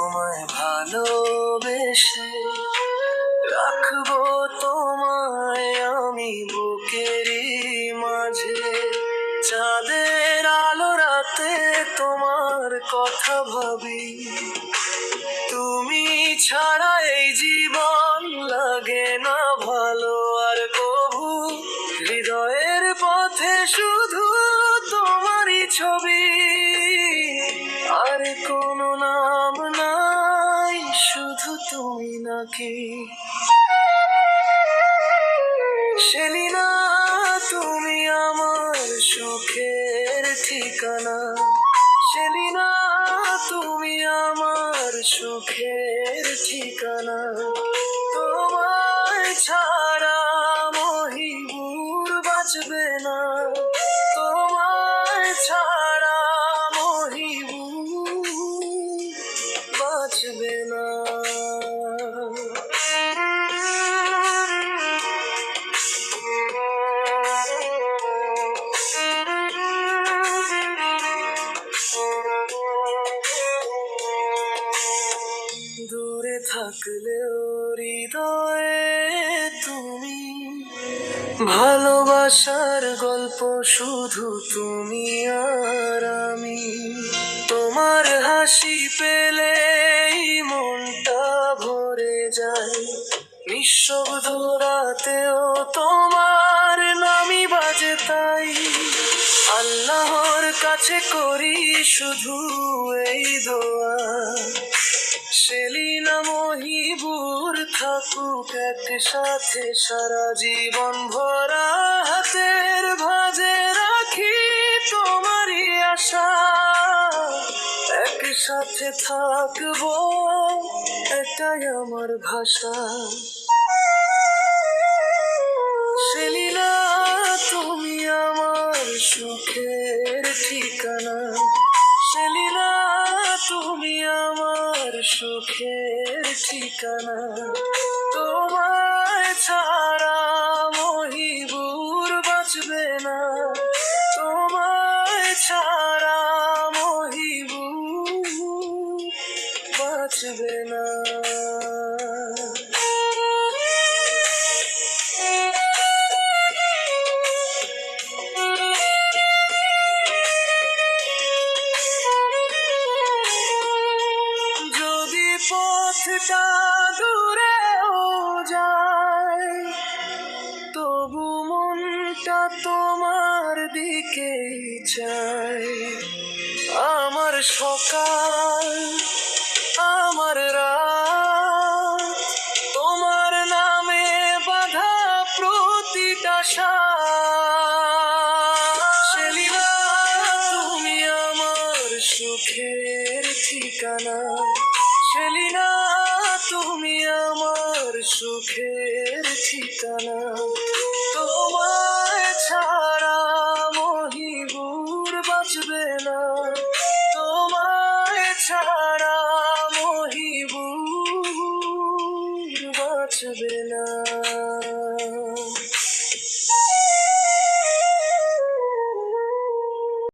তোমায় ভালোবেসে রাখবো তোমায় আমি বুকেরই মাঝে। চাঁদের আলো রাতে তোমার কথা ভাবি, তুমি ছাড়া এই জীবন লাগে না ভালো আর কভু। হৃদয়ের পথে শুধু তোমারই ছবি, আর কোনো নাম নাই, শুধু তুমি নাকি। সেলিনা, তুমি আমার সুখের ঠিকানা। সেলিনা, তুমি আমার সুখের ঠিকানা। তোমায় ছাড়া মহিবুর বাঁচবে না, তোমায় ছাড়া মহিবুর বাঁচবে না। দূরে থাকলেও হৃদয়ে তুমি, ভালোবাসার গল্প শুধু তুমি আর আমি। তোমার হাসি পেলেই মনটা ভরে যায়, নিঃশব্দ রাতেও তোমার নামই বাজে তাই। আল্লাহর কাছে করি শুধু এই দোয়া, সেলিনা মহিবুর থাকুক একসাথে সারা জীবন ভরা। হাতের ভাঁজে রাখি তোমারই আশা, একসাথে থাকবো এটাই আমার ভাষা। সেলিনা, তুমি আমার সুখের ঠিকানা। সেলিনা, তুমি আমার সুখের ঠিকানা। তোমায় ছাড়া মহিবুর বাঁচবে না, তোমায় ছাড়া মহিবুর বাঁচবে না। পথটা দূরেও যায়, তবু মনটা তোমার দিকেই চায়। আমার সকাল, আমার রাত, তোমার নামে বাঁধা প্রতিটা সাথ। সেলিনা, তুমি আমার সুখের ঠিকানা। সেলিনা, তুমি আমার সুখের ঠিকানা। তোমায় ছাড়া মহিবুর বাঁচবে না, তোমায় ছাড়া মহিবুর বাঁচবে না।